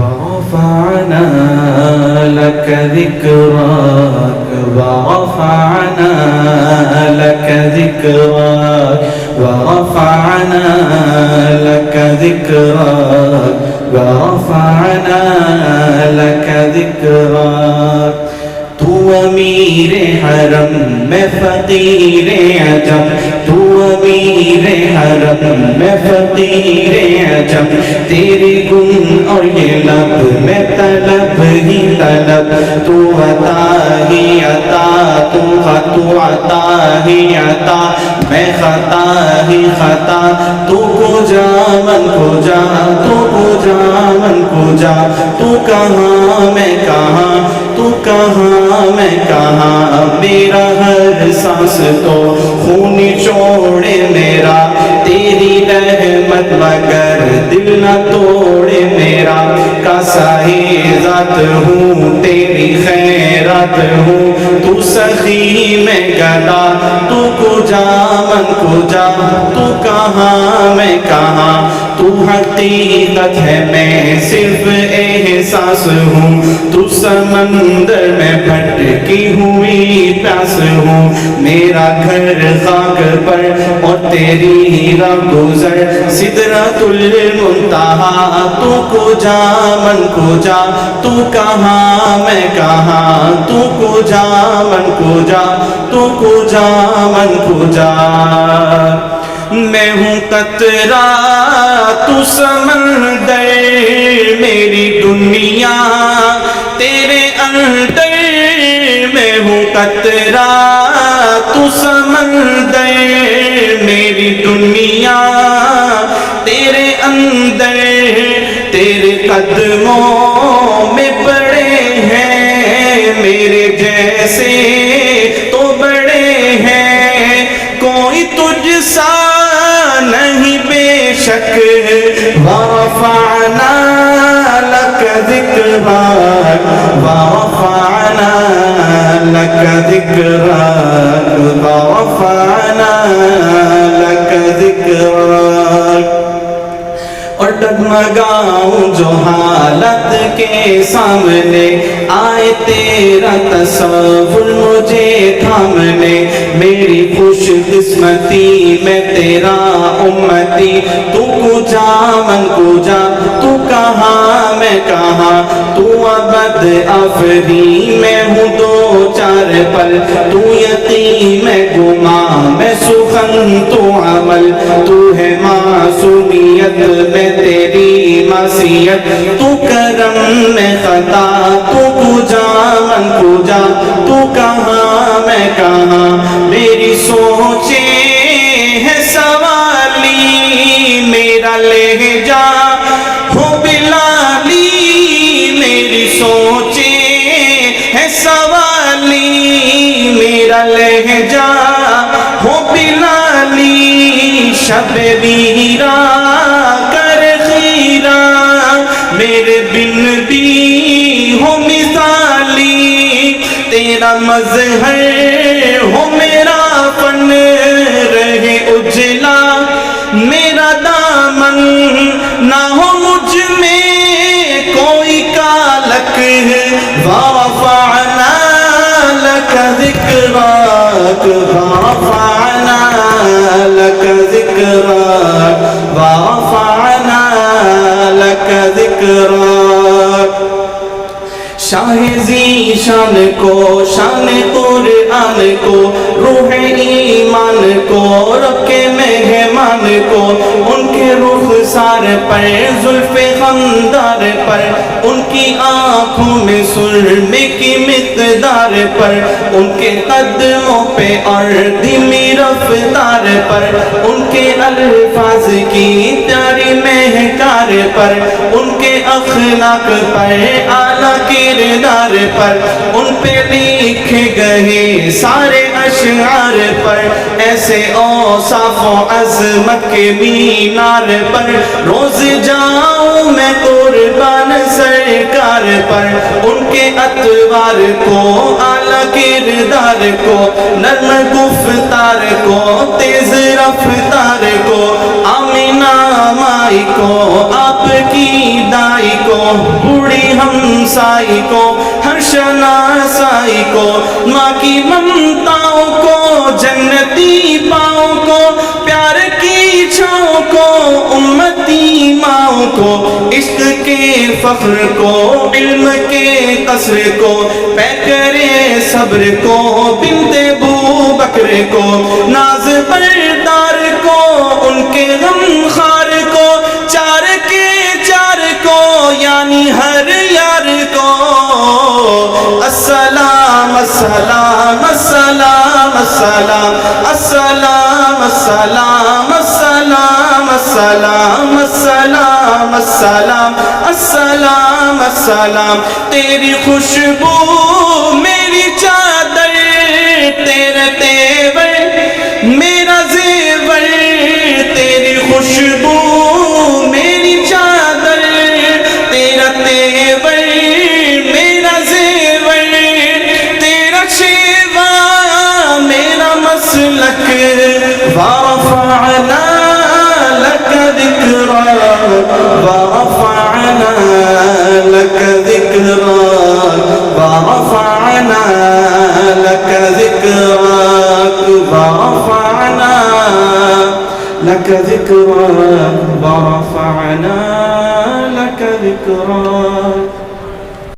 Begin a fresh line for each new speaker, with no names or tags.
ورفعنا لك ذكرك ورفعنا لك ذكرك ورفعنا لك ذكرك ورفعنا لك ذكرك تو امیر حرم میں فقیر عجم تو امیر حرم میں فقیر عجم تیرے گن اور یہ لب میں طلب ہی طلب تو عطا ہی عطا تو عطا ہی عطا میں خطا ہی خطا تو کو جا من کو جا تو کو جا من کو جا تو کہاں میں کہاں تو کہاں میں کہاں میرا ہر سانس تو خون چھوڑے میرا تیری رحمت مگر دل نہ توڑے میرا کاسائی ذات ہوں تیری خیرات ہوں تو سخی میں گدا تو کو جا من کو جا تو کہاں میں کہاں تو حقیقت ہے میں صرف احساس ہوں تو سمندر میں بھٹکی ہوئی پیاس ہوں میرا گھر خاک پر اور تیری راہ گزر سدرۃ المنتہا تو کو جا من کو جا تو کہاں میں کہاں تو کو جا من کو جا تو کو جا من کو جا میں ہوں قطرہ تو سمندر میری دنیا تیرے اندر میں ہوں قطرہ تو سمندر میری دنیا تیرے اندر تیرے قدموں میں پڑے ہیں میرے جیسے تو بڑے ہیں کوئی تجھ سا نہیں بے شک ورفعنا لك ذکرک ورفعنا لك ذکرک ورفعنا لك ذکرک اور ڈگمگاؤں جو حالت کے سامنے آئے تیرا تصور مجھے تھامنے میری خوش قسمتی میں تیرا امتی تو کو جا من کو جا تو کہاں میں کہاں تو ابد آفری میں ہوں دو چار پل تو یقین میں گما میں سخن تو عمل تو ہے معصومیت میں تیری معصیت تو کرم میں خطا تو کو جا من کو جا تو کہاں میں کہاں میری سوچیں ہے سوالی میرا لہجہ ہو بلالی میری سوچیں ہے سوالی میرا لہجہ ہو بلالی شب بیرا میرے بن بھی ہو مثالی تیرا مظہر ہو میرا فن رہے اجلا میرا دامن نہ ہو مجھ میں کوئی کالک ورفعنا لك ذکرک ورفعنا لك ذکرک ورفعنا لك ذکرک شاہ ذی شان کو شان قرآن کو روح ایمان کو رب کے مہمان کو ان کے رخسار پر زلف خندار پر ان کی آنکھوں میں سرمے کی مقدار پر ان کے قدموں پہ اور دھیمی رفتار پر ان کے الفاظ کی پیاری مہکار پر ان کے اخلاق پر اعلیٰ کردار پر ان پہ لکھے گئے سارے اشعار پر ایسے اوصاف و عظمت کے مینار پر روز جاؤں میں قربان سرکار پر ان کے اطوار کو اعلیٰ کردار کو نرم گفتار کو تیز رفتار کو آمینہ ماں مائی کو، آپ کی دائی کو، بوڑھی ہمسائی کو، ہر شناسائی کو، ماں کی ممتاؤں کو، جنتی پاؤں کو، پیار کی چھاؤں کو، امتی ماؤں کو، عشق کے فخر کو، علم کے قصر کو، پیکرے صبر کو، بنت ابو بکر کو، ناز بردار کو، ان کے غم خار کو، چار کے چار کو، یعنی ہر یار کو، السلام السلام السلام السلام السلام السلام السلام السلام السلام السلام السلام السلام، تیری خوشبو میری چادر، تیرا تیور میرا زیور، تیری خوشبو میری چادر، تیرا تیور میرا زیور، تیرا شیوا میرا مسلک، ورفعنا لك ذکرک، ورفعنا لك ذکرک، ورفعنا لك ذکرک، ورفعنا لك ذکرک، ورفعنا لك ذکرک۔